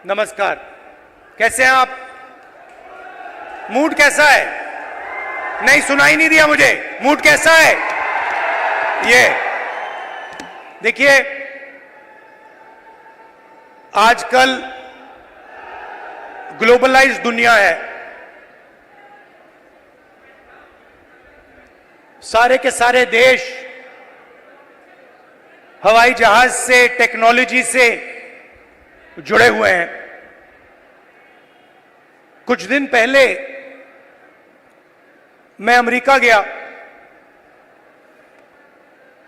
नमस्कार। कैसे हैं आप? मूड कैसा है? नहीं, सुनाई नहीं दिया मुझे। मूड कैसा है? ये देखिए, आजकल ग्लोबलाइज्ड दुनिया है। सारे के सारे देश हवाई जहाज से, टेक्नोलॉजी से जुड़े हुए हैं। कुछ दिन पहले मैं अमेरिका गया।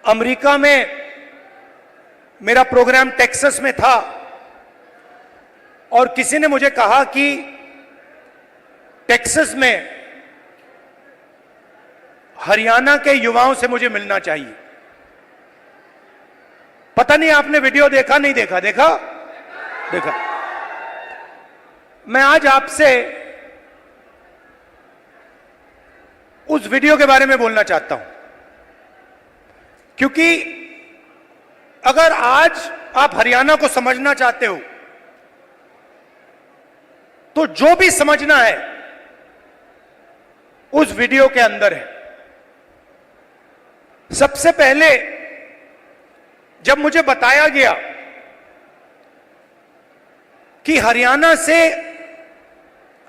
अमेरिका में मेरा प्रोग्राम टेक्सास में था और किसी ने मुझे कहा कि टेक्सास में हरियाणा के युवाओं से मुझे मिलना चाहिए। पता नहीं आपने वीडियो देखा, नहीं देखा? देखा। मैं आज आपसे उस वीडियो के बारे में बोलना चाहता हूं, क्योंकि अगर आज आप हरियाणा को समझना चाहते हो तो जो भी समझना है उस वीडियो के अंदर है। सबसे पहले जब मुझे बताया गया कि हरियाणा से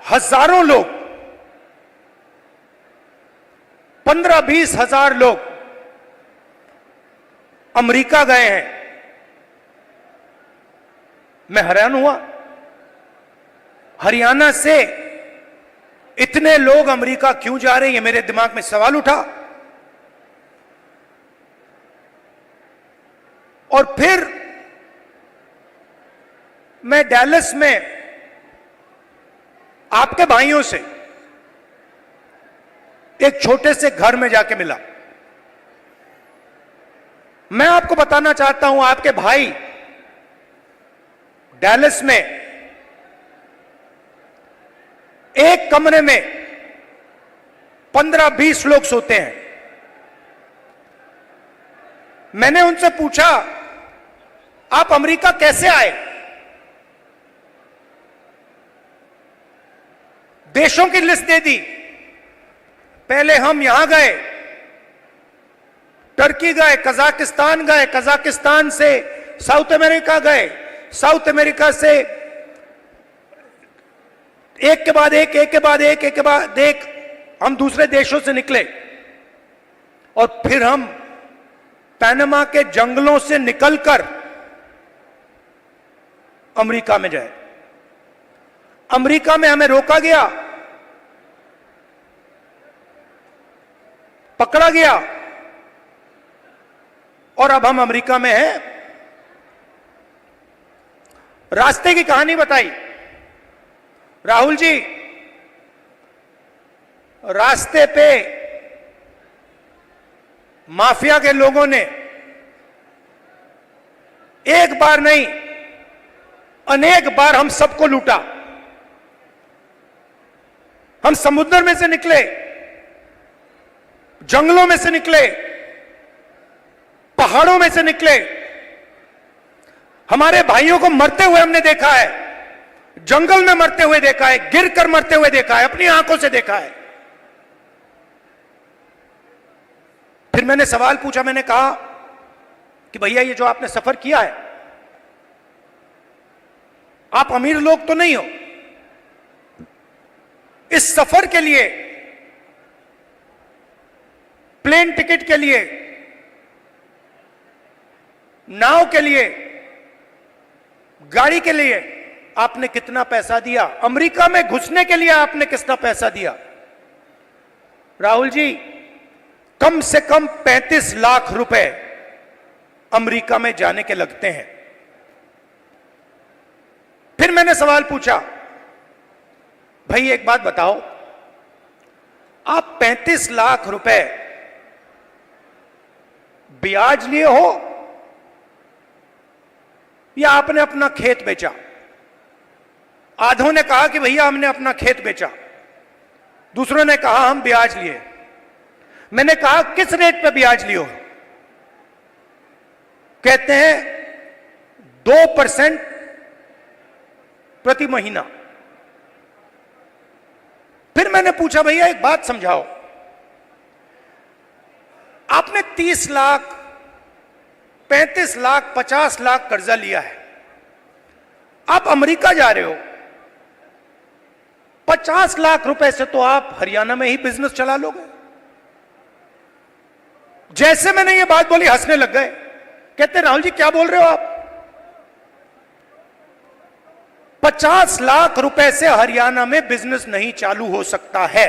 हजारों लोग, 15-20 हजार लोग अमेरिका गए हैं, मैं हैरान हुआ। हरियाणा से इतने लोग अमेरिका क्यों जा रहे हैं, मेरे दिमाग में सवाल उठा। और फिर मैं डैलस में आपके भाइयों से एक छोटे से घर में जाके मिला। मैं आपको बताना चाहता हूं, आपके भाई डैलस में एक कमरे में 15-20 लोग सोते हैं। मैंने उनसे पूछा, आप अमेरिका कैसे आए? देशों की लिस्ट दे दी। पहले हम यहां गए, टर्की गए, कजाकिस्तान गए, कजाकिस्तान से साउथ अमेरिका गए, साउथ अमेरिका से एक के बाद एक, एक के बाद एक, एक के बाद एक हम दूसरे देशों से निकले और फिर हम पनामा के जंगलों से निकलकर अमेरिका में जाए। अमेरिका में हमें रोका गया, पकड़ा गया और अब हम अमेरिका में हैं। रास्ते की कहानी बताई। राहुल जी, रास्ते पे माफिया के लोगों ने एक बार नहीं, अनेक बार हम सबको लूटा। हम समुद्र में से निकले, जंगलों में से निकले, पहाड़ों में से निकले। हमारे भाइयों को मरते हुए हमने देखा है, जंगल में मरते हुए देखा है, गिरकर मरते हुए देखा है, अपनी आंखों से देखा है। फिर मैंने सवाल पूछा, मैंने कहा कि भैया ये जो आपने सफर किया है, आप अमीर लोग तो नहीं हो। इस सफर के लिए, प्लेन टिकट के लिए, नाव के लिए, गाड़ी के लिए आपने कितना पैसा दिया? अमेरिका में घुसने के लिए आपने कितना पैसा दिया? राहुल जी, कम से कम 35 लाख रुपए अमेरिका में जाने के लगते हैं। फिर मैंने सवाल पूछा, भाई एक बात बताओ, आप 35 लाख रुपए ब्याज लिए हो या आपने अपना खेत बेचा? आधों ने कहा कि भैया हमने अपना खेत बेचा, दूसरों ने कहा हम ब्याज लिए। मैंने कहा किस रेट पे ब्याज लियो? कहते हैं 2% प्रति महीना। फिर मैंने पूछा भैया एक बात समझाओ, आपने 30 लाख, 35 लाख, 50 लाख कर्जा लिया है, आप अमेरिका जा रहे हो, 50 लाख रुपए से तो आप हरियाणा में ही बिजनेस चला लोगे। जैसे मैंने ये बात बोली हंसने लग गए, कहते राहुल जी क्या बोल रहे हो आप, 50 लाख रुपए से हरियाणा में बिजनेस नहीं चालू हो सकता है।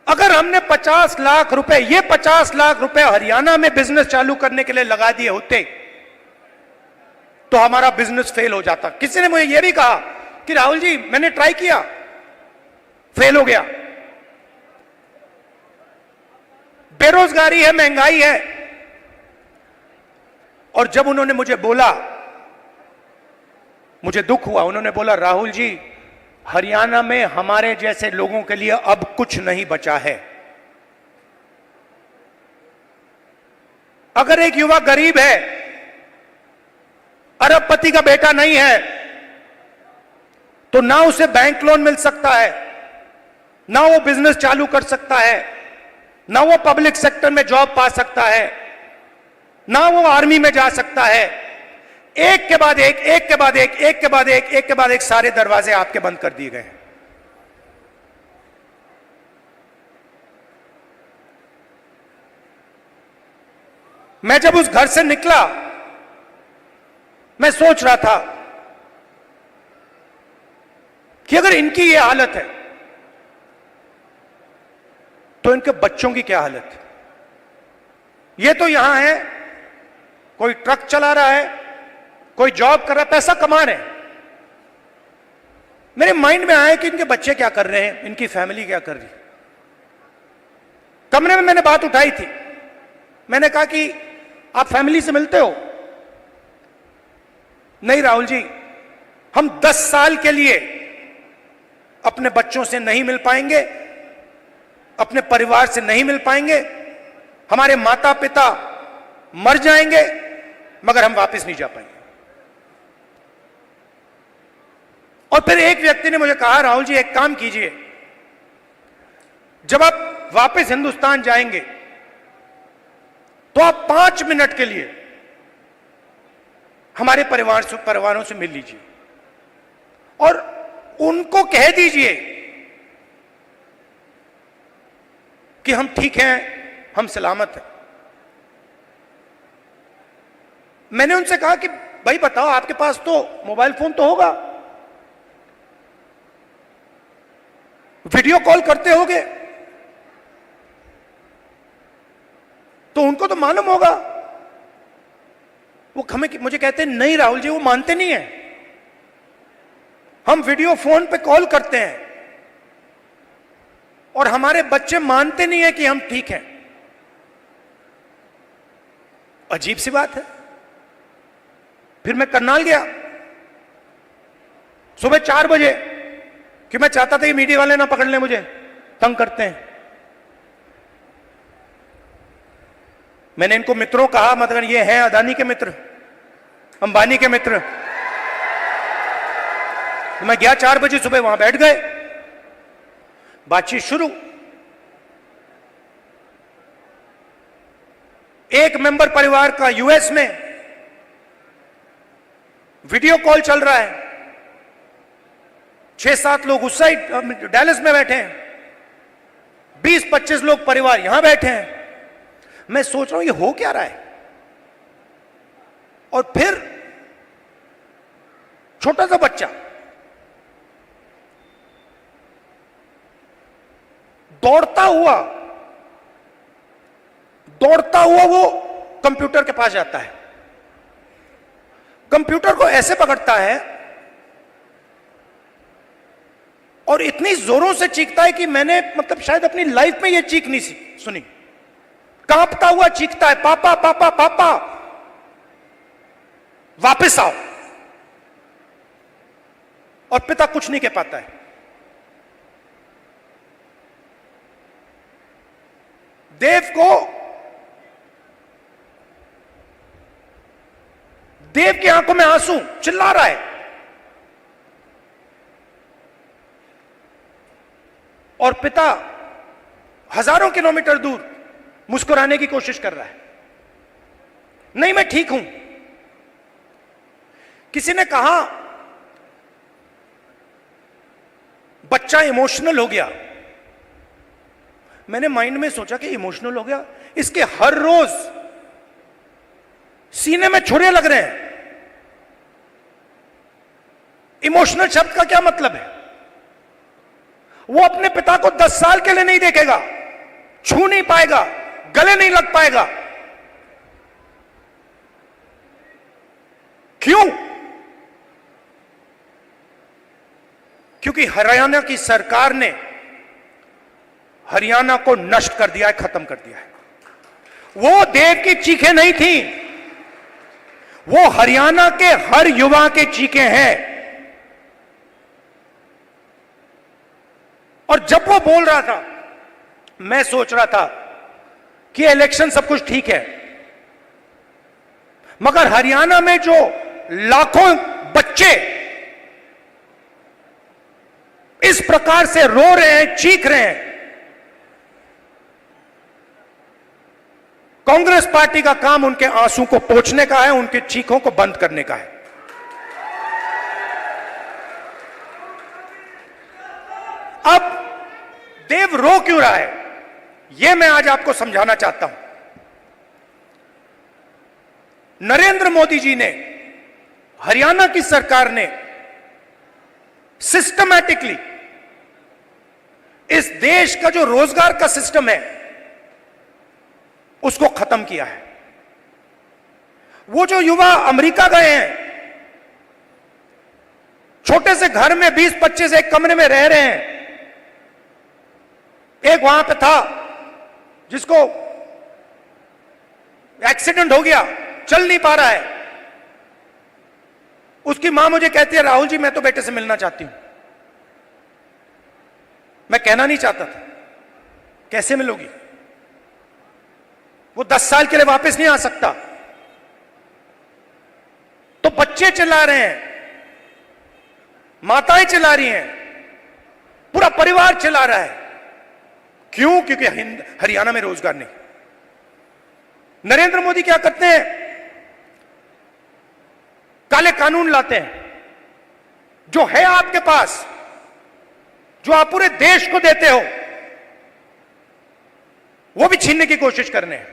अगर हमने 50 लाख रुपए, ये 50 लाख रुपए हरियाणा में बिजनेस चालू करने के लिए लगा दिए होते तो हमारा बिजनेस फेल हो जाता। किसी ने मुझे यह भी कहा कि राहुल जी मैंने ट्राई किया, फेल हो गया, बेरोजगारी है, महंगाई है। और जब उन्होंने मुझे बोला, मुझे दुख हुआ, उन्होंने बोला राहुल जी हरियाणा में हमारे जैसे लोगों के लिए अब कुछ नहीं बचा है। अगर एक युवा गरीब है, अरबपति का बेटा नहीं है, तो ना उसे बैंक लोन मिल सकता है, ना वो बिजनेस चालू कर सकता है, ना वो पब्लिक सेक्टर में जॉब पा सकता है, ना वो आर्मी में जा सकता है। एक के बाद एक, एक के बाद एक, एक के बाद एक, एक के बाद एक सारे दरवाजे आपके बंद कर दिए गए। मैं जब उस घर से निकला, मैं सोच रहा था कि अगर इनकी ये हालत है तो इनके बच्चों की क्या हालत है। ये तो यहां है, कोई ट्रक चला रहा है, कोई जॉब कर रहा है, पैसा कमा रहे हैं। मेरे माइंड में आया कि इनके बच्चे क्या कर रहे हैं, इनकी फैमिली क्या कर रही है। कमरे में मैंने बात उठाई थी, मैंने कहा कि आप फैमिली से मिलते हो? नहीं राहुल जी, हम 10 साल के लिए अपने बच्चों से नहीं मिल पाएंगे, अपने परिवार से नहीं मिल पाएंगे, हमारे माता पिता मर जाएंगे मगर हम वापस नहीं जा पाएंगे। और फिर एक व्यक्ति ने मुझे कहा राहुल जी एक काम कीजिए, जब आप वापस हिंदुस्तान जाएंगे तो आप 5 मिनट के लिए हमारे परिवारों से मिल लीजिए और उनको कह दीजिए कि हम ठीक हैं, हम सलामत हैं। मैंने उनसे कहा कि भाई बताओ, आपके पास तो मोबाइल फोन तो होगा, वीडियो कॉल करते होगे, तो उनको तो मालूम होगा। वो मुझे कहते हैं नहीं राहुल जी, वो मानते नहीं है, हम वीडियो फोन पे कॉल करते हैं और हमारे बच्चे मानते नहीं है कि हम ठीक हैं। अजीब सी बात है। फिर मैं करनाल गया सुबह 4 बजे, कि मैं चाहता था कि मीडिया वाले ना पकड़ लें, मुझे तंग करते हैं। मैंने इनको मित्रों कहा, मतलब ये हैं अदानी के मित्र, अंबानी के मित्र। तो मैं गया 4 बजे सुबह, वहां बैठ गए, बातचीत शुरू। एक मेंबर परिवार का यूएस में वीडियो कॉल चल रहा है, 6-7 लोग उस साइड डैलस में बैठे हैं, 20-25 लोग परिवार यहां बैठे हैं। मैं सोच रहा हूं ये हो क्या रहा है। और फिर छोटा सा बच्चा दौड़ता हुआ वो कंप्यूटर के पास जाता है, कंप्यूटर को ऐसे पकड़ता है और इतनी जोरों से चीखता है कि मैंने मतलब शायद अपनी लाइफ में ये चीख नहीं सुनी। कांपता हुआ चीखता है, पापा पापा पापा वापस आओ। और पिता कुछ नहीं कह पाता है। देव को देव की आंखों में आंसू, चिल्ला रहा है और पिता हजारों किलोमीटर दूर मुस्कुराने की कोशिश कर रहा है, नहीं मैं ठीक हूं। किसी ने कहा बच्चा इमोशनल हो गया। मैंने माइंड में सोचा कि इमोशनल हो गया, इसके हर रोज सीने में छुरे लग रहे हैं। इमोशनल शब्द का क्या मतलब है? वो अपने पिता को 10 साल के लिए नहीं देखेगा, छू नहीं पाएगा, गले नहीं लग पाएगा। क्यों? क्योंकि हरियाणा की सरकार ने हरियाणा को नष्ट कर दिया है, खत्म कर दिया है। वो देव की चीखें नहीं थी, वो हरियाणा के हर युवा के चीखें हैं। और जब वो बोल रहा था, मैं सोच रहा था कि इलेक्शन सब कुछ ठीक है, मगर हरियाणा में जो लाखों बच्चे इस प्रकार से रो रहे हैं, चीख रहे हैं, कांग्रेस पार्टी का काम उनके आंसू को पोंछने का है, उनके चीखों को बंद करने का है। अब देव रो क्यों रहा है, यह मैं आज आपको समझाना चाहता हूं। नरेंद्र मोदी जी ने, हरियाणा की सरकार ने सिस्टमैटिकली इस देश का जो रोजगार का सिस्टम है उसको खत्म किया है। वो जो युवा अमेरिका गए हैं, छोटे से घर में 20-25 एक कमरे में रह रहे हैं। एक वहां पे था जिसको एक्सीडेंट हो गया, चल नहीं पा रहा है। उसकी मां मुझे कहती है, राहुल जी मैं तो बेटे से मिलना चाहती हूं। मैं कहना नहीं चाहता था, कैसे मिलोगी? वो 10 साल के लिए वापस नहीं आ सकता। तो बच्चे चिल्ला रहे हैं, माताएं चिल्ला रही हैं, पूरा परिवार चिल्ला रहा है। क्यों? क्योंकि हरियाणा में रोजगार नहीं। नरेंद्र मोदी क्या करते हैं? काले कानून लाते हैं। जो है आपके पास, जो आप पूरे देश को देते हो, वो भी छीनने की कोशिश कर रहे हैं।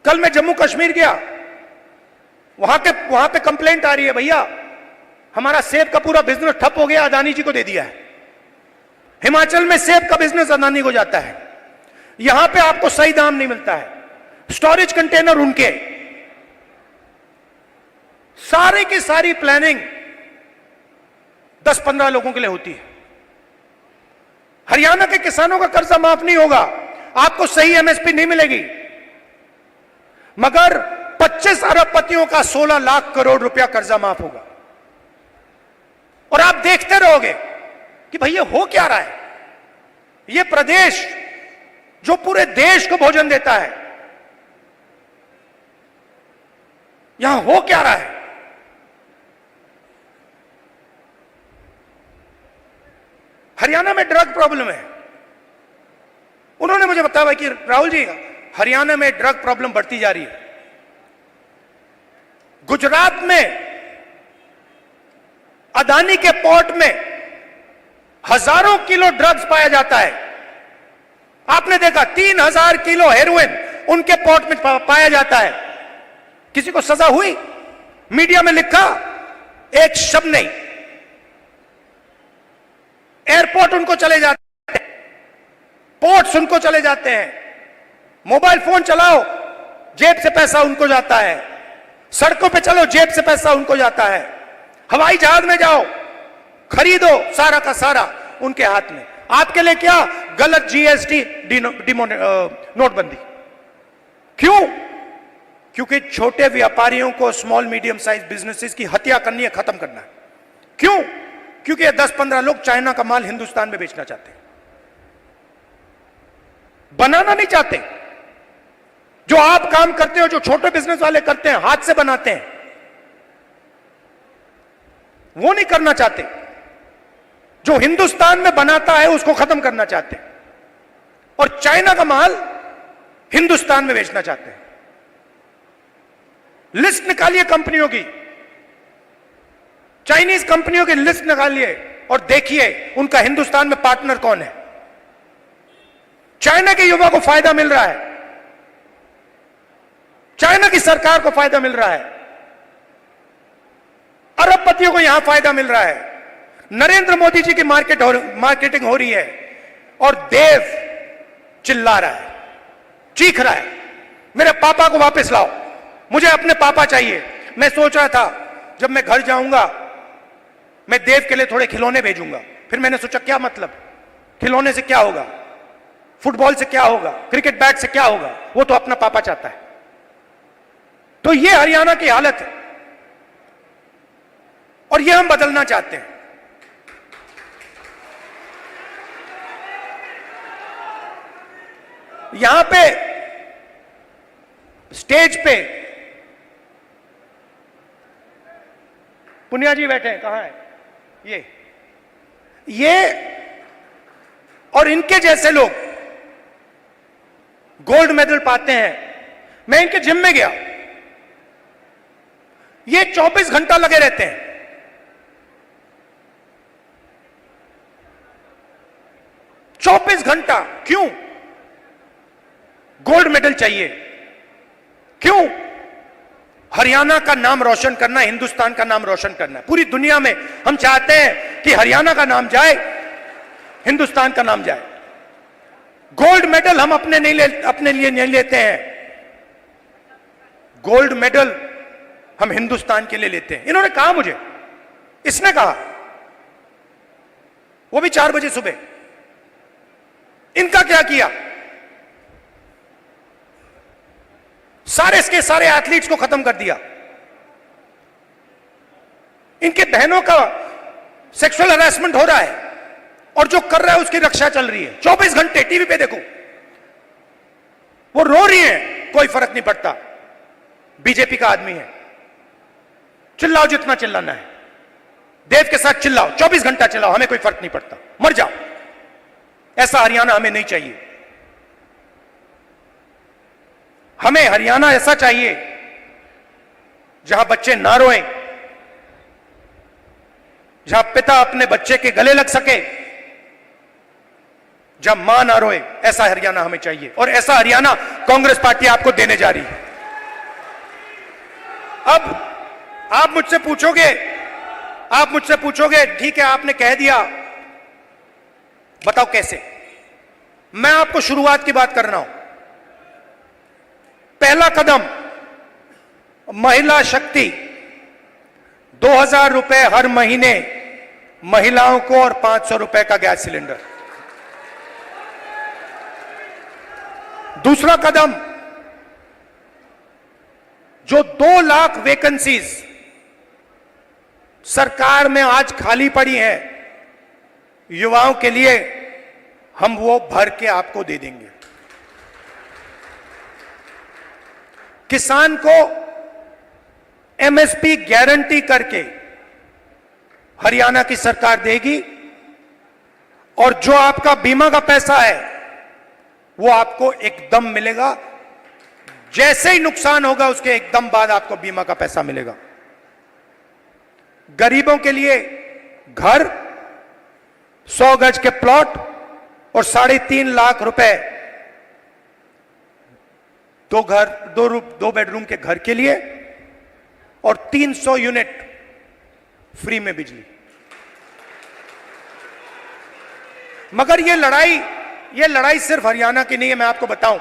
कल मैं जम्मू कश्मीर गया, वहां पे कंप्लेंट आ रही है, भैया हमारा सेब का पूरा बिजनेस ठप हो गया, अदानी जी को दे दिया है। हिमाचल में सेब का बिजनेस अदानी को जाता है, यहां पे आपको सही दाम नहीं मिलता है, स्टोरेज कंटेनर उनके। सारी की सारी प्लानिंग 10-15 लोगों के लिए होती है। हरियाणा के किसानों का कर्जा माफ नहीं होगा, आपको सही एमएसपी नहीं मिलेगी, मगर 25 अरबपतियों का 16 लाख करोड़ रुपया कर्जा माफ होगा। और आप देखते रहोगे कि भैया हो क्या रहा है। यह प्रदेश जो पूरे देश को भोजन देता है, यहां हो क्या रहा है। हरियाणा में ड्रग प्रॉब्लम है। उन्होंने मुझे बताया कि राहुल जी हरियाणा में ड्रग प्रॉब्लम बढ़ती जा रही है। गुजरात में अदानी के पोर्ट में हजारों किलो ड्रग्स पाया जाता है। आपने देखा 3000 किलो हेरोइन उनके पोर्ट में पाया जाता है। किसी को सजा हुई? मीडिया में लिखा एक शब्द नहीं। एयरपोर्ट उनको चले जाते हैं, पोर्ट्स उनको चले जाते हैं। मोबाइल फोन चलाओ, जेब से पैसा उनको जाता है। सड़कों पे चलो, जेब से पैसा उनको जाता है। हवाई जहाज में जाओ, खरीदो, सारा का सारा उनके हाथ में। आपके लिए क्या? गलत जीएसटी, नोटबंदी। क्यों? क्योंकि छोटे व्यापारियों को, स्मॉल मीडियम साइज बिजनेसेस की हत्या करनी है, खत्म करना है। क्यों? क्योंकि ये 10-15 लोग चाइना का माल हिंदुस्तान में बेचना चाहते हैं, बनाना नहीं चाहते। जो आप काम करते हो, जो छोटे बिजनेस वाले करते हैं, हाथ से बनाते हैं, वो नहीं करना चाहते। जो हिंदुस्तान में बनाता है उसको खत्म करना चाहते हैं और चाइना का माल हिंदुस्तान में बेचना चाहते हैं। लिस्ट निकालिए कंपनियों की, चाइनीज कंपनियों की लिस्ट निकालिए और देखिए उनका हिंदुस्तान में पार्टनर कौन है। चाइना के युवा को फायदा मिल रहा है, चाइना की सरकार को फायदा मिल रहा है, अरबपतियों को यहां फायदा मिल रहा है, नरेंद्र मोदी जी की मार्केटिंग हो रही है और देव चिल्ला रहा है, चीख रहा है, मेरे पापा को वापस लाओ, मुझे अपने पापा चाहिए। मैं सोच रहा था जब मैं घर जाऊंगा मैं देव के लिए थोड़े खिलौने भेजूंगा। फिर मैंने सोचा क्या मतलब, खिलौने से क्या होगा, फुटबॉल से क्या होगा, क्रिकेट बैट से क्या होगा, वो तो अपना पापा चाहता है। तो ये हरियाणा की हालत है और ये हम बदलना चाहते हैं। यहां पे स्टेज पे पुनिया जी बैठे हैं, कहां है ये और इनके जैसे लोग गोल्ड मेडल पाते हैं। मैं इनके जिम में गया, ये 24 घंटा लगे रहते हैं। 24 घंटा क्यों? गोल्ड मेडल चाहिए। क्यों? हरियाणा का नाम रोशन करना, हिंदुस्तान का नाम रोशन करना। पूरी दुनिया में हम चाहते हैं कि हरियाणा का नाम जाए, हिंदुस्तान का नाम जाए। गोल्ड मेडल हम अपने लिए नहीं लेते हैं, गोल्ड मेडल हम हिंदुस्तान के लिए लेते हैं। इन्होंने कहा मुझे, इसने कहा, वो भी 4 बजे सुबह। इनका क्या किया? सारे के सारे एथलीट्स को खत्म कर दिया। इनके बहनों का सेक्सुअल हरासमेंट हो रहा है और जो कर रहा है उसकी रक्षा चल रही है। 24 घंटे टीवी पे देखो, वो रो रही है, कोई फर्क नहीं पड़ता, बीजेपी का आदमी है, चिल्लाओ जितना चिल्लाना है, देव के साथ चिल्लाओ, 24 घंटा चिल्लाओ, हमें कोई फर्क नहीं पड़ता, मर जाओ। ऐसा हरियाणा हमें नहीं चाहिए। हमें हरियाणा ऐसा चाहिए जहां बच्चे ना रोएं, जहां पिता अपने बच्चे के गले लग सके, जहां मां ना रोए। ऐसा हरियाणा हमें चाहिए और ऐसा हरियाणा कांग्रेस पार्टी आपको देने जा रही है। अब आप मुझसे पूछोगे ठीक है आपने कह दिया, बताओ कैसे? मैं आपको शुरुआत की बात कर रहा हूं। पहला कदम, महिला शक्ति, 2000 रुपए हर महीने महिलाओं को और 500 रुपए का गैस सिलेंडर। दूसरा कदम, जो 2 लाख वैकेंसीज सरकार में आज खाली पड़ी हैं युवाओं के लिए, हम वो भर के आपको दे देंगे। किसान को एमएसपी गारंटी करके हरियाणा की सरकार देगी और जो आपका बीमा का पैसा है वो आपको एकदम मिलेगा। जैसे ही नुकसान होगा उसके एकदम बाद आपको बीमा का पैसा मिलेगा। गरीबों के लिए घर, 100 गज के प्लॉट और 3.5 लाख रुपए दो बेडरूम के घर के लिए और 300 यूनिट फ्री में बिजली। मगर ये लड़ाई सिर्फ हरियाणा की नहीं है, मैं आपको बताऊं,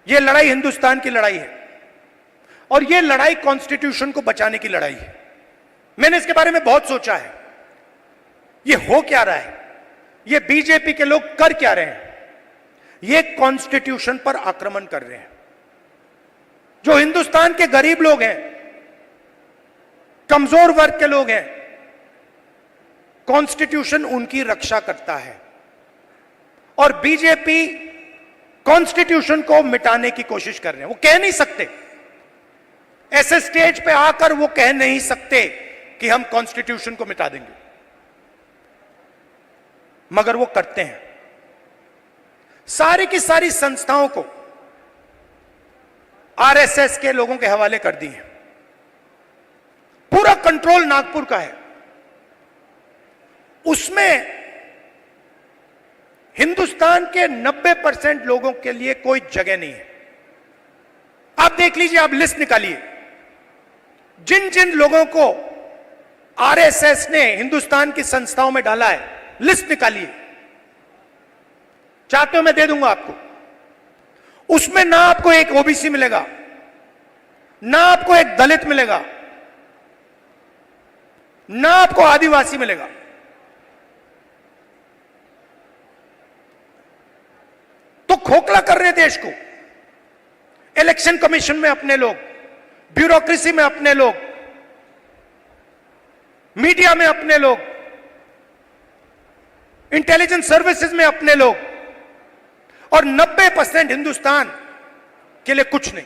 ये लड़ाई हिंदुस्तान की लड़ाई है और ये लड़ाई कॉन्स्टिट्यूशन को बचाने की लड़ाई है। मैंने इसके बारे में बहुत सोचा है, ये हो क्या रहा है, ये बीजेपी के लोग कर क्या रहे हैं। ये कॉन्स्टिट्यूशन पर आक्रमण कर रहे हैं। जो हिंदुस्तान के गरीब लोग हैं, कमजोर वर्ग के लोग हैं, कॉन्स्टिट्यूशन उनकी रक्षा करता है और बीजेपी कॉन्स्टिट्यूशन को मिटाने की कोशिश कर रहे हैं। वो कह नहीं सकते, ऐसे स्टेज पे आकर वो कह नहीं सकते कि हम कॉन्स्टिट्यूशन को मिटा देंगे, मगर वो करते हैं। सारी की सारी संस्थाओं को आरएसएस के लोगों के हवाले कर दी है। पूरा कंट्रोल नागपुर का है। उसमें हिंदुस्तान के 90% लोगों के लिए कोई जगह नहीं है। आप देख लीजिए, आप लिस्ट निकालिए, जिन जिन लोगों को आरएसएस ने हिंदुस्तान की संस्थाओं में डाला है, लिस्ट निकालिए। चाहते हो मैं दे दूंगा आपको। उसमें ना आपको एक ओबीसी मिलेगा, ना आपको एक दलित मिलेगा, ना आपको आदिवासी मिलेगा। तो खोखला कर रहे हैं देश को। इलेक्शन कमीशन में अपने लोग, ब्यूरोक्रेसी में अपने लोग, मीडिया में अपने लोग, इंटेलिजेंस सर्विसेज में अपने लोग, और 90% हिंदुस्तान के लिए कुछ नहीं।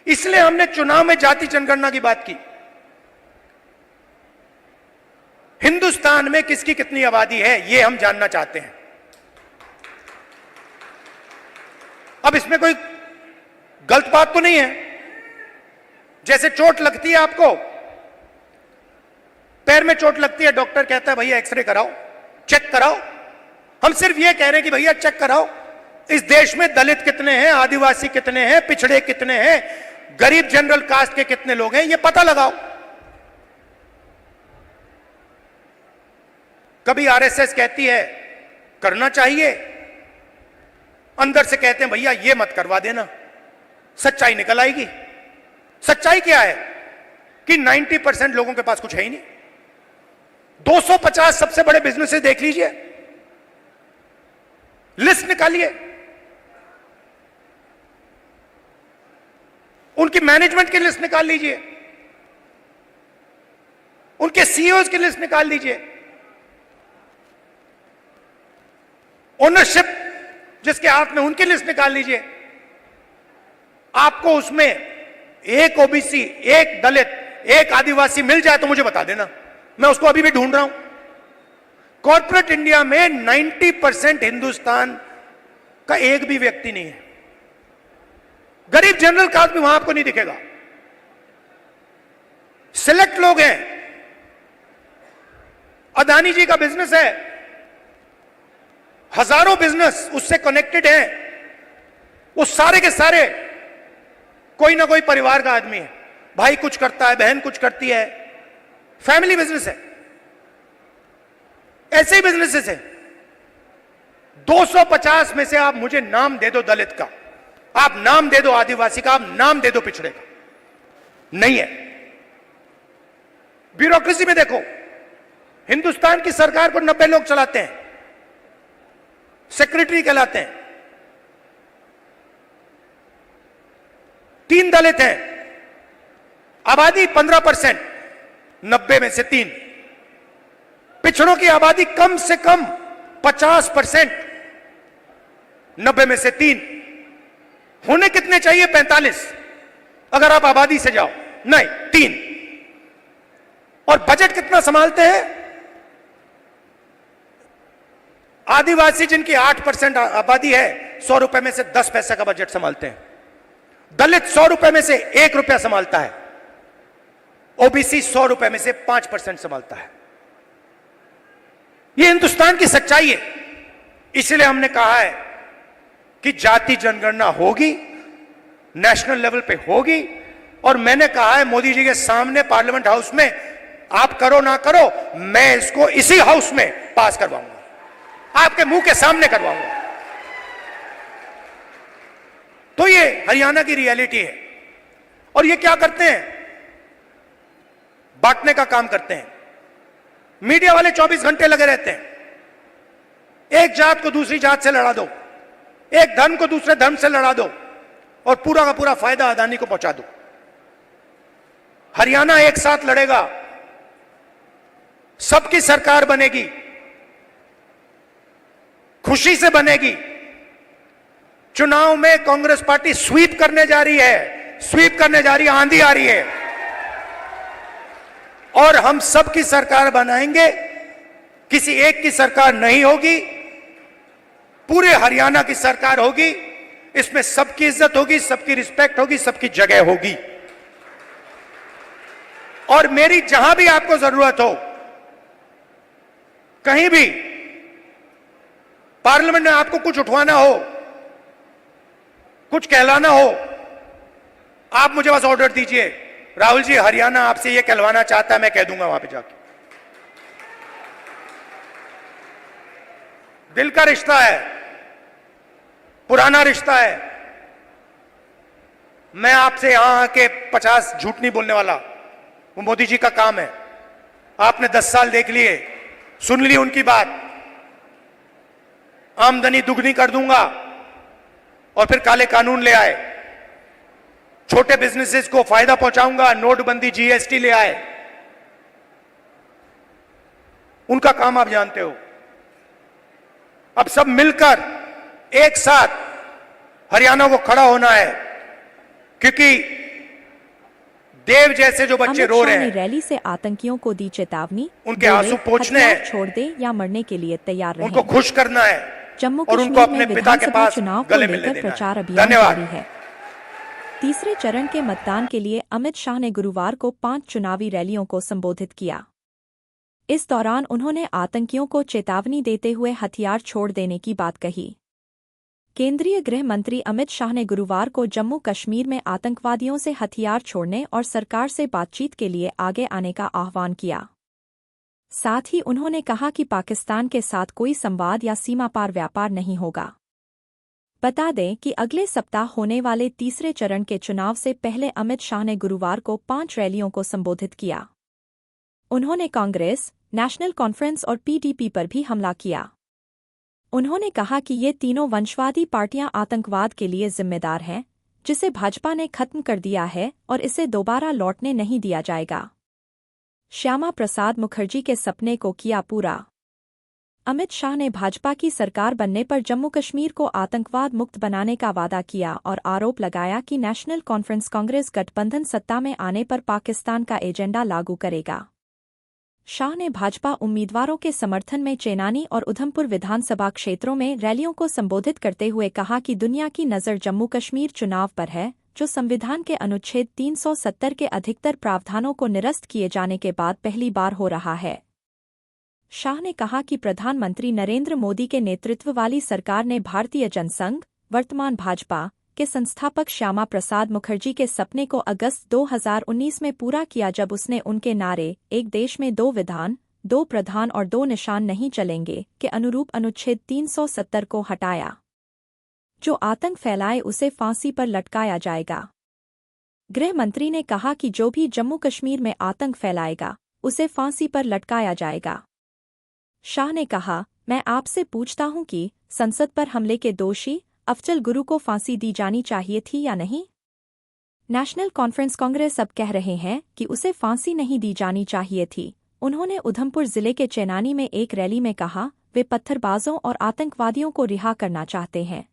इसलिए हमने चुनाव में जाति जनगणना की बात की। हिंदुस्तान में किसकी कितनी आबादी है, यह हम जानना चाहते हैं। अब इसमें कोई गलत बात तो नहीं है। जैसे चोट लगती है, आपको पैर में चोट लगती है, डॉक्टर कहता है भैया एक्सरे कराओ, चेक कराओ। हम सिर्फ यह कह रहे हैं कि भैया चेक कराओ, इस देश में दलित कितने हैं, आदिवासी कितने हैं, पिछड़े कितने हैं, गरीब जनरल कास्ट के कितने लोग हैं, यह पता लगाओ। कभी आरएसएस कहती है करना चाहिए, अंदर से कहते हैं भैया ये मत करवा देना, सच्चाई निकल आएगी। सच्चाई क्या है कि 90% लोगों के पास कुछ है ही नहीं। 250 सबसे बड़े बिजनेसेस देख लीजिए, लिस्ट निकालिए, उनकी मैनेजमेंट की लिस्ट निकाल लीजिए, उनके सीईओज की लिस्ट निकाल लीजिए, ओनरशिप जिसके हाथ में, उनकी लिस्ट निकाल लीजिए। आपको उसमें एक ओबीसी, एक दलित, एक आदिवासी मिल जाए तो मुझे बता देना, मैं उसको अभी भी ढूंढ रहा हूं। कॉर्पोरेट इंडिया में 90% हिंदुस्तान का एक भी व्यक्ति नहीं है। गरीब जनरल कास्ट भी वहां आपको नहीं दिखेगा। सिलेक्ट लोग हैं। अदानी जी का बिजनेस है, हजारों बिजनेस उससे कनेक्टेड हैं। वो सारे के सारे कोई ना कोई परिवार का आदमी है, भाई कुछ करता है, बहन कुछ करती है, फैमिली बिजनेस है। ऐसे ही बिजनेसेस है। 250 में से आप मुझे नाम दे दो दलित का, आप नाम दे दो आदिवासी का, आप नाम दे दो पिछड़े का, नहीं है। ब्यूरोक्रेसी में देखो, हिंदुस्तान की सरकार को 90 लोग चलाते हैं, सेक्रेटरी कहलाते हैं। 3 दलित हैं, आबादी 15%, 90 में से 3। पिछड़ों की आबादी कम से कम 50%, 90 में से 3। होने कितने चाहिए? 45 अगर आप आबादी से जाओ, नहीं 3। और बजट कितना संभालते हैं? आदिवासी जिनकी 8% आबादी है, 100 रुपए में से 10 पैसे का बजट संभालते हैं। दलित 100 रुपए में से 1 रुपया संभालता है। ओबीसी 100 रुपए में से 5% संभालता है। यह हिंदुस्तान की सच्चाई है। इसलिए हमने कहा है कि जाति जनगणना होगी, नेशनल लेवल पे होगी। और मैंने कहा है मोदी जी के सामने पार्लियामेंट हाउस में, आप करो ना करो, मैं इसको इसी हाउस में पास करवाऊंगा, आपके मुंह के सामने करवाऊंगा। तो ये हरियाणा की रियलिटी है। और ये क्या करते हैं? बांटने का काम करते हैं। मीडिया वाले 24 घंटे लगे रहते हैं। एक जात को दूसरी जात से लड़ा दो, एक धर्म को दूसरे धर्म से लड़ा दो, और पूरा का पूरा फायदा अदानी को पहुंचा दो। हरियाणा एक साथ लड़ेगा, सबकी सरकार बनेगी, खुशी से बनेगी, चुनाव में कांग्रेस पार्टी स्वीप करने जा रही है, स्वीप करने जा रही है, आंधी आ रही है और हम सबकी सरकार बनाएंगे। किसी एक की सरकार नहीं होगी, पूरे हरियाणा की सरकार होगी। इसमें सबकी इज्जत होगी, सबकी रिस्पेक्ट होगी, सबकी जगह होगी। और मेरी जहां भी आपको जरूरत हो, कहीं भी पार्लियामेंट में आपको कुछ उठवाना हो, कुछ कहलाना हो, आप मुझे बस ऑर्डर दीजिए, राहुल जी हरियाणा आपसे ये कहलवाना चाहता है, मैं कह दूंगा वहां पे जाके। दिल का रिश्ता है, पुराना रिश्ता है। मैं आपसे यहां आके 50 झूठ नहीं बोलने वाला, वो मोदी जी का काम है। आपने 10 साल देख लिए, सुन ली उनकी बात, आमदनी दुगनी कर दूंगा और फिर काले कानून ले आए, छोटे बिजनेसेस को फायदा पहुंचाऊंगा, नोटबंदी जीएसटी ले आए। उनका काम आप जानते हो। अब सब मिलकर एक साथ हरियाणा को खड़ा होना है, क्योंकि देव जैसे जो बच्चे रो रहे हैं, रैली से आतंकियों को दी चेतावनी, उनके आंसू पोंछने हैं, छोड़ दे या मरने के लिए तैयार रहें। उनको खुश करना है जम्मू और उनको अपने पिता के पास चुनाव को गले मिलने लेकर देना प्रचार है। अभियान धन्यवाद। जारी है। तीसरे चरण के मतदान के लिए अमित शाह ने गुरुवार को 5 चुनावी रैलियों को संबोधित किया। इस दौरान उन्होंने आतंकियों को चेतावनी देते हुए हथियार छोड़ देने की बात कही। केंद्रीय गृह मंत्री अमित शाह ने गुरुवार को जम्मू कश्मीर में आतंकवादियों से हथियार छोड़ने और सरकार से बातचीत के लिए आगे आने का आह्वान किया। साथ ही उन्होंने कहा कि पाकिस्तान के साथ कोई संवाद या सीमा पार व्यापार नहीं होगा। बता दें कि अगले सप्ताह होने वाले तीसरे चरण के चुनाव से पहले अमित शाह ने गुरुवार को 5 रैलियों को संबोधित किया। उन्होंने कांग्रेस, नेशनल कॉन्फ्रेंस और पीडीपी पर भी हमला किया। उन्होंने कहा कि ये तीनों वंशवादी पार्टियां आतंकवाद के लिए जिम्मेदार हैं, जिसे भाजपा ने खत्म कर दिया है और इसे दोबारा लौटने नहीं दिया जाएगा। श्यामा प्रसाद मुखर्जी के सपने को किया पूरा। अमित शाह ने भाजपा की सरकार बनने पर जम्मू कश्मीर को आतंकवाद मुक्त बनाने का वादा किया और आरोप लगाया कि नेशनल कॉन्फ्रेंस कांग्रेस गठबंधन सत्ता में आने पर पाकिस्तान का एजेंडा लागू करेगा। शाह ने भाजपा उम्मीदवारों के समर्थन में चेनानी और उधमपुर विधानसभा क्षेत्रों में रैलियों को संबोधित करते हुए कहा कि दुनिया की नज़र जम्मू कश्मीर चुनाव पर है, जो संविधान के अनुच्छेद 370 के अधिकतर प्रावधानों को निरस्त किए जाने के बाद पहली बार हो रहा है। शाह ने कहा कि प्रधानमंत्री नरेंद्र मोदी के नेतृत्व वाली सरकार ने भारतीय जनसंघ, वर्तमान भाजपा, के संस्थापक श्यामा प्रसाद मुखर्जी के सपने को अगस्त 2019 में पूरा किया, जब उसने उनके नारे एक देश में 2 विधान, 2 प्रधान और 2 निशान नहीं चलेंगे के अनुरूप अनुच्छेद 370 को हटाया। जो आतंक फैलाए उसे फांसी पर लटकाया जाएगा। गृह मंत्री ने कहा कि जो भी जम्मू कश्मीर में आतंक फैलाएगा उसे फांसी पर लटकाया जाएगा। शाह ने कहा, मैं आपसे पूछता हूं कि संसद पर हमले के दोषी अफजल गुरु को फांसी दी जानी चाहिए थी या नहीं? नेशनल कॉन्फ्रेंस कांग्रेस अब कह रहे हैं कि उसे फांसी नहीं दी जानी चाहिए थी। उन्होंने उधमपुर जिले के चेनानी में एक रैली में कहा, वे पत्थरबाजों और आतंकवादियों को रिहा करना चाहते हैं।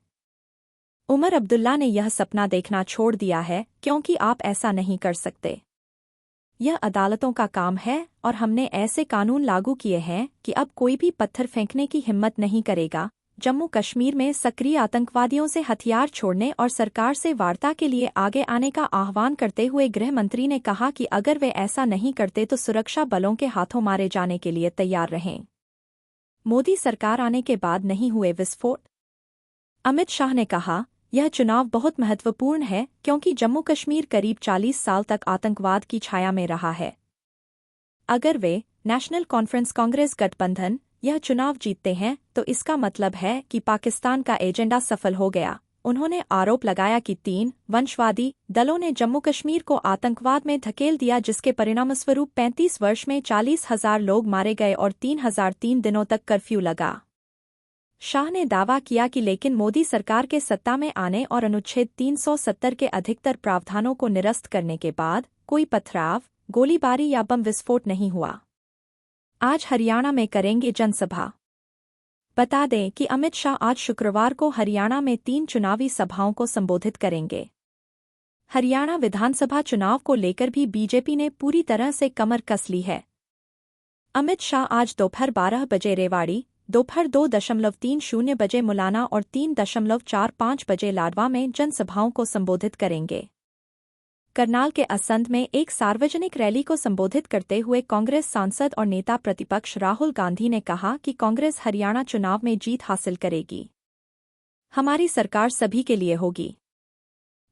उमर अब्दुल्ला ने यह सपना देखना छोड़ दिया है, क्योंकि आप ऐसा नहीं कर सकते। यह अदालतों का काम है और हमने ऐसे कानून लागू किए हैं कि अब कोई भी पत्थर फेंकने की हिम्मत नहीं करेगा। जम्मू कश्मीर में सक्रिय आतंकवादियों से हथियार छोड़ने और सरकार से वार्ता के लिए आगे आने का आह्वान करते हुए गृह मंत्री ने कहा कि अगर वे ऐसा नहीं करते तो सुरक्षा बलों के हाथों मारे जाने के लिए तैयार रहें। मोदी सरकार आने के बाद नहीं हुए विस्फोट। अमित शाह ने कहा, यह चुनाव बहुत महत्वपूर्ण है क्योंकि जम्मू कश्मीर करीब 40 साल तक आतंकवाद की छाया में रहा है। अगर वे नेशनल कॉन्फ्रेंस कांग्रेस गठबंधन यह चुनाव जीतते हैं तो इसका मतलब है कि पाकिस्तान का एजेंडा सफल हो गया। उन्होंने आरोप लगाया कि 3 वंशवादी दलों ने जम्मू कश्मीर को आतंकवाद में धकेल दिया, जिसके परिणामस्वरूप 35 वर्ष में 40,000 लोग मारे गए और 3,003 दिनों तक कर्फ्यू लगा। शाह ने दावा किया कि लेकिन मोदी सरकार के सत्ता में आने और अनुच्छेद 370 के अधिकतर प्रावधानों को निरस्त करने के बाद कोई पथराव, गोलीबारी या बम विस्फोट नहीं हुआ। आज हरियाणा में करेंगे जनसभा। बता दें कि अमित शाह आज शुक्रवार को हरियाणा में 3 चुनावी सभाओं को संबोधित करेंगे। हरियाणा विधानसभा चुनाव को लेकर भी बीजेपी ने पूरी तरह से कमर कस ली है। अमित शाह आज दोपहर 12 बजे रेवाड़ी, दोपहर 2:30 बजे मुलाना और 3:45 बजे लाडवा में जनसभाओं को संबोधित करेंगे। करनाल के असंध में एक सार्वजनिक रैली को संबोधित करते हुए कांग्रेस सांसद और नेता प्रतिपक्ष राहुल गांधी ने कहा कि कांग्रेस हरियाणा चुनाव में जीत हासिल करेगी। हमारी सरकार सभी के लिए होगी।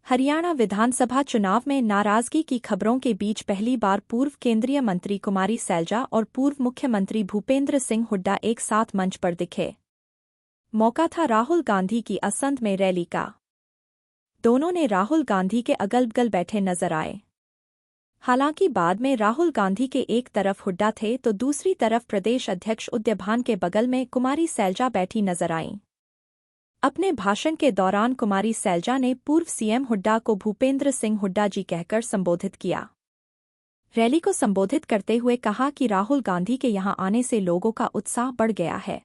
हरियाणा विधानसभा चुनाव में नाराजगी की खबरों के बीच पहली बार पूर्व केंद्रीय मंत्री कुमारी सैलजा और पूर्व मुख्यमंत्री भूपेंद्र सिंह हुड्डा एक साथ मंच पर दिखे। मौका था राहुल गांधी की असंध में रैली का। दोनों ने राहुल गांधी के अगल बगल बैठे नजर आए। हालांकि बाद में राहुल गांधी के एक तरफ हुड्डा थे तो दूसरी तरफ प्रदेश अध्यक्ष उद्यभान के बगल में कुमारी सैलजा बैठी नजर आईं। अपने भाषण के दौरान कुमारी सैलजा ने पूर्व सीएम हुड्डा को भूपेंद्र सिंह हुड्डा जी कहकर संबोधित किया। रैली को संबोधित करते हुए कहा कि राहुल गांधी के यहां आने से लोगों का उत्साह बढ़ गया है।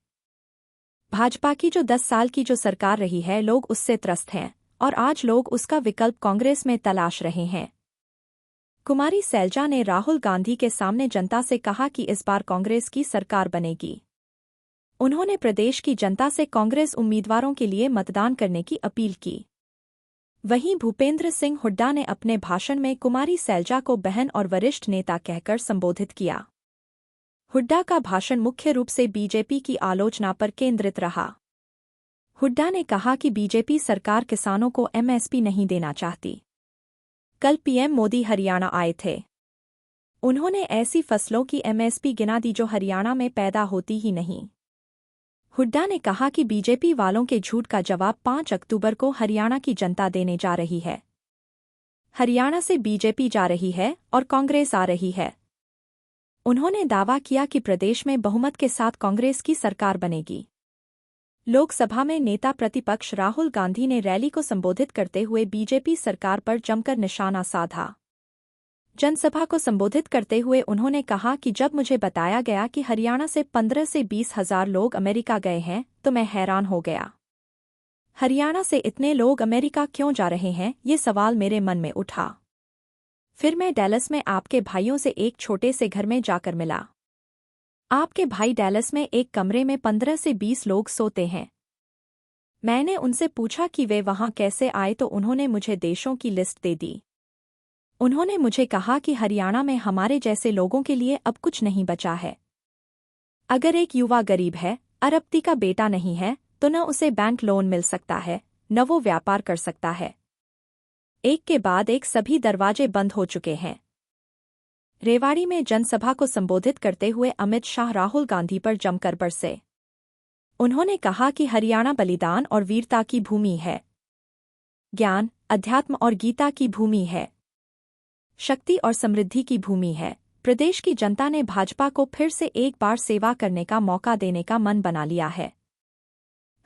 भाजपा की जो 10 साल की जो सरकार रही है, लोग उससे त्रस्त हैं और आज लोग उसका विकल्प कांग्रेस में तलाश रहे हैं। कुमारी सैलजा ने राहुल गांधी के सामने जनता से कहा कि इस बार कांग्रेस की सरकार बनेगी। उन्होंने प्रदेश की जनता से कांग्रेस उम्मीदवारों के लिए मतदान करने की अपील की। वहीं भूपेंद्र सिंह हुड्डा ने अपने भाषण में कुमारी सैलजा को बहन और वरिष्ठ नेता कहकर संबोधित किया। हुड्डा का भाषण मुख्य रूप से बीजेपी की आलोचना पर केंद्रित रहा। हुड्डा ने कहा कि बीजेपी सरकार किसानों को एमएसपी नहीं देना चाहती। कल पीएम मोदी हरियाणा आए थे। उन्होंने ऐसी फसलों की एमएसपी गिना दी जो हरियाणा में पैदा होती ही नहीं। हुड्डा ने कहा कि बीजेपी वालों के झूठ का जवाब 5 अक्टूबर को हरियाणा की जनता देने जा रही है। हरियाणा से बीजेपी जा रही है और कांग्रेस आ रही है। उन्होंने दावा किया कि प्रदेश में बहुमत के साथ कांग्रेस की सरकार बनेगी। लोकसभा में नेता प्रतिपक्ष राहुल गांधी ने रैली को संबोधित करते हुए बीजेपी सरकार पर जमकर निशाना साधा। जनसभा को संबोधित करते हुए उन्होंने कहा कि जब मुझे बताया गया कि हरियाणा से 15 से 20 हजार लोग अमेरिका गए हैं तो मैं हैरान हो गया। हरियाणा से इतने लोग अमेरिका क्यों जा रहे हैं, ये सवाल मेरे मन में उठा। फिर मैं डैलस में आपके भाइयों से एक छोटे से घर में जाकर मिला। आपके भाई डैलस में एक कमरे में 15 से 20 लोग सोते हैं। मैंने उनसे पूछा कि वे वहां कैसे आए तो उन्होंने मुझे देशों की लिस्ट दे दी। उन्होंने मुझे कहा कि हरियाणा में हमारे जैसे लोगों के लिए अब कुछ नहीं बचा है। अगर एक युवा गरीब है, अरबपति का बेटा नहीं है, तो न उसे बैंक लोन मिल सकता है, न वो व्यापार कर सकता है। एक के बाद एक सभी दरवाजे बंद हो चुके हैं। रेवाड़ी में जनसभा को संबोधित करते हुए अमित शाह राहुल गांधी पर जमकर बरसे। उन्होंने कहा कि हरियाणा बलिदान और वीरता की भूमि है, ज्ञान, अध्यात्म और गीता की भूमि है, शक्ति और समृद्धि की भूमि है। प्रदेश की जनता ने भाजपा को फिर से एक बार सेवा करने का मौका देने का मन बना लिया है।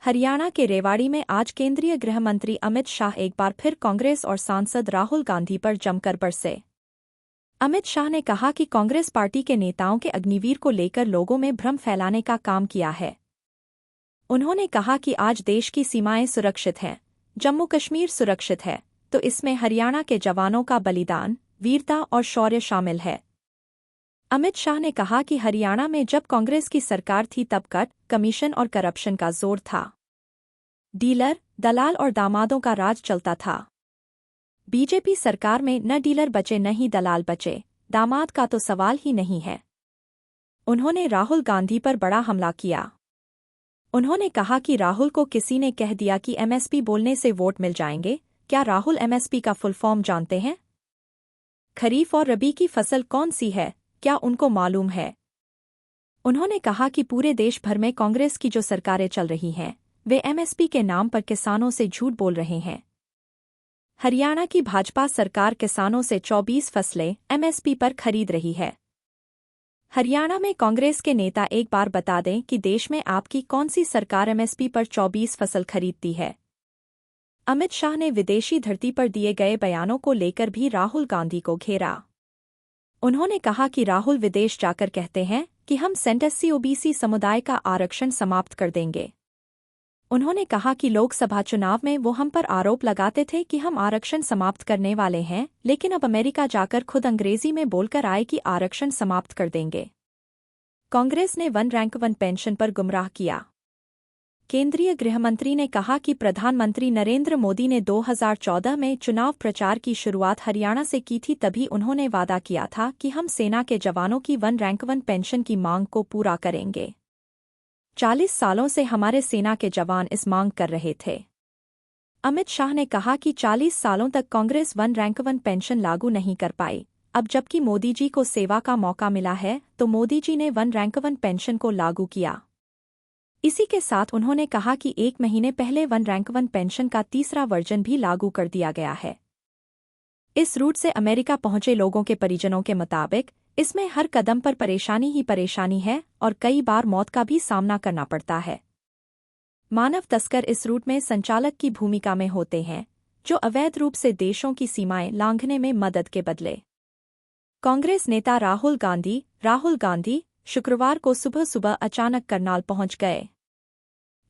हरियाणा के रेवाड़ी में आज केंद्रीय गृह मंत्री अमित शाह एक बार फिर कांग्रेस और सांसद राहुल गांधी पर जमकर बरसे। अमित शाह ने कहा कि कांग्रेस पार्टी के नेताओं के अग्निवीर को लेकर लोगों में भ्रम फैलाने का काम किया है। उन्होंने कहा कि आज देश की सीमाएं सुरक्षित हैं, जम्मू कश्मीर सुरक्षित है, तो इसमें हरियाणा के जवानों का बलिदान, वीरता और शौर्य शामिल है। अमित शाह ने कहा कि हरियाणा में जब कांग्रेस की सरकार थी तब कट, कमीशन और करप्शन का जोर था। डीलर, दलाल और दामादों का राज चलता था। बीजेपी सरकार में न डीलर बचे न ही दलाल बचे, दामाद का तो सवाल ही नहीं है। उन्होंने राहुल गांधी पर बड़ा हमला किया। उन्होंने कहा कि राहुल को किसी ने कह दिया कि एमएसपी बोलने से वोट मिल जाएंगे। क्या राहुल एमएसपी का फुल फॉर्म जानते हैं? खरीफ और रबी की फसल कौन सी है, क्या उनको मालूम है? उन्होंने कहा कि पूरे देश भर में कांग्रेस की जो सरकारें चल रही हैं, वे एमएसपी के नाम पर किसानों से झूठ बोल रहे हैं। हरियाणा की भाजपा सरकार किसानों से 24 फसलें एमएसपी पर खरीद रही है। हरियाणा में कांग्रेस के नेता एक बार बता दें कि देश में आपकी कौन सी सरकार एमएसपी पर 24 फसल खरीदती है। अमित शाह ने विदेशी धरती पर दिए गए बयानों को लेकर भी राहुल गांधी को घेरा। उन्होंने कहा कि राहुल विदेश जाकर कहते हैं कि हम एससी ओबीसी समुदाय का आरक्षण समाप्त कर देंगे। उन्होंने कहा कि लोकसभा चुनाव में वो हम पर आरोप लगाते थे कि हम आरक्षण समाप्त करने वाले हैं, लेकिन अब अमेरिका जाकर खुद अंग्रेजी में बोलकर आए कि आरक्षण समाप्त कर देंगे। कांग्रेस ने वन रैंक वन पेंशन पर गुमराह किया। केंद्रीय गृहमंत्री ने कहा कि प्रधानमंत्री नरेंद्र मोदी ने 2014 में चुनाव प्रचार की शुरुआत हरियाणा से की थी। तभी उन्होंने वादा किया था कि हम सेना के जवानों की वन रैंक वन पेंशन की मांग को पूरा करेंगे। 40 सालों से हमारे सेना के जवान इस मांग कर रहे थे। अमित शाह ने कहा कि 40 सालों तक Congress one rank one pension लागू नहीं कर पाई। अब जबकि मोदी जी को सेवा का मौका मिला है, तो मोदी जी ने वन रैंक वन पेंशन को लागू किया। इसी के साथ उन्होंने कहा कि 1 महीने पहले वन रैंक वन पेंशन का तीसरा वर्जन भी लागू कर दिया गया है। इस रूट से अमेरिका पहुंचे लोगों के परिजनों के मुताबिक इसमें हर कदम पर परेशानी ही परेशानी है और कई बार मौत का भी सामना करना पड़ता है। मानव तस्कर इस रूट में संचालक की भूमिका में होते हैं, जो अवैध रूप से देशों की सीमाएं लांघने में मदद के बदले। कांग्रेस नेता राहुल गांधी शुक्रवार को सुबह सुबह अचानक करनाल पहुंच गए।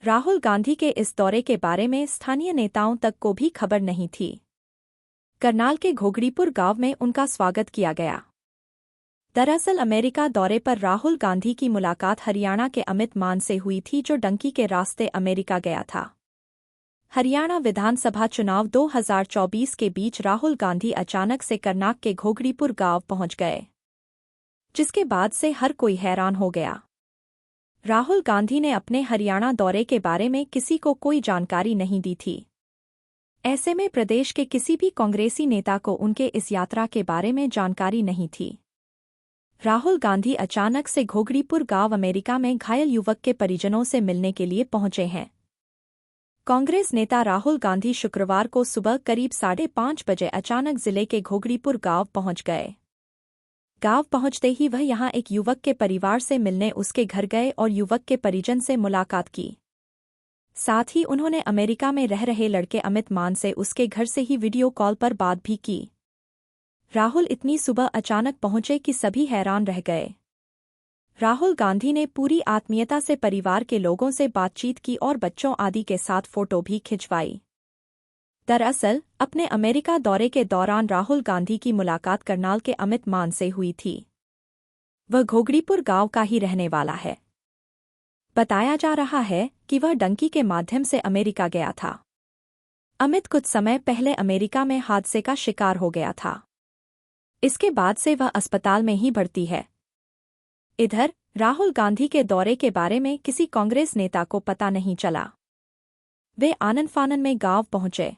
राहुल गांधी के इस दौरे के बारे में स्थानीय नेताओं तक को भी खबर नहीं थी। करनाल के घोगड़ीपुर गांव में उनका स्वागत किया गया। दरअसल अमेरिका दौरे पर राहुल गांधी की मुलाकात हरियाणा के अमित मान से हुई थी, जो डंकी के रास्ते अमेरिका गया था। हरियाणा विधानसभा चुनाव 2024 के बीच राहुल गांधी अचानक से कर्नाटक के घोगड़ीपुर गांव पहुंच गए, जिसके बाद से हर कोई हैरान हो गया। राहुल गांधी ने अपने हरियाणा दौरे के बारे में किसी को कोई जानकारी नहीं दी थी। ऐसे में प्रदेश के किसी भी कांग्रेसी नेता को उनके इस यात्रा के बारे में जानकारी नहीं थी। राहुल गांधी अचानक से घोगड़ीपुर गांव अमेरिका में घायल युवक के परिजनों से मिलने के लिए पहुंचे हैं। कांग्रेस नेता राहुल गांधी शुक्रवार को सुबह करीब 5:30 बजे अचानक जिले के घोगड़ीपुर गांव पहुंच गए। गांव पहुंचते ही वह यहां एक युवक के परिवार से मिलने उसके घर गए और युवक के परिजन से मुलाकात की। साथ ही उन्होंने अमेरिका में रह रहे लड़के अमित मान से उसके घर से ही वीडियो कॉल पर बात भी की। राहुल इतनी सुबह अचानक पहुंचे कि सभी हैरान रह गए। राहुल गांधी ने पूरी आत्मीयता से परिवार के लोगों से बातचीत की और बच्चों आदि के साथ फोटो भी खिंचवाई। दरअसल अपने अमेरिका दौरे के दौरान राहुल गांधी की मुलाकात करनाल के अमित मान से हुई थी। वह घोगड़ीपुर गांव का ही रहने वाला है। बताया जा रहा है कि वह डंकी के माध्यम से अमेरिका गया था। अमित कुछ समय पहले अमेरिका में हादसे का शिकार हो गया था। इसके बाद से वह अस्पताल में ही भर्ती है। इधर राहुल गांधी के दौरे के बारे में किसी कांग्रेस नेता को पता नहीं चला। वे आनन फानन में गांव पहुंचे।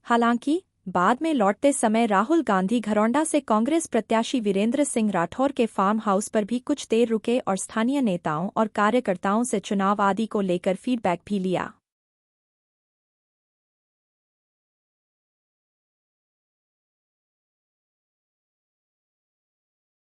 हालांकि बाद में लौटते समय राहुल गांधी घरौंडा से कांग्रेस प्रत्याशी वीरेंद्र सिंह राठौर के फार्म हाउस पर भी कुछ देर रुके और स्थानीय नेताओं और कार्यकर्ताओं से चुनाव आदि को लेकर फीडबैक भी लिया।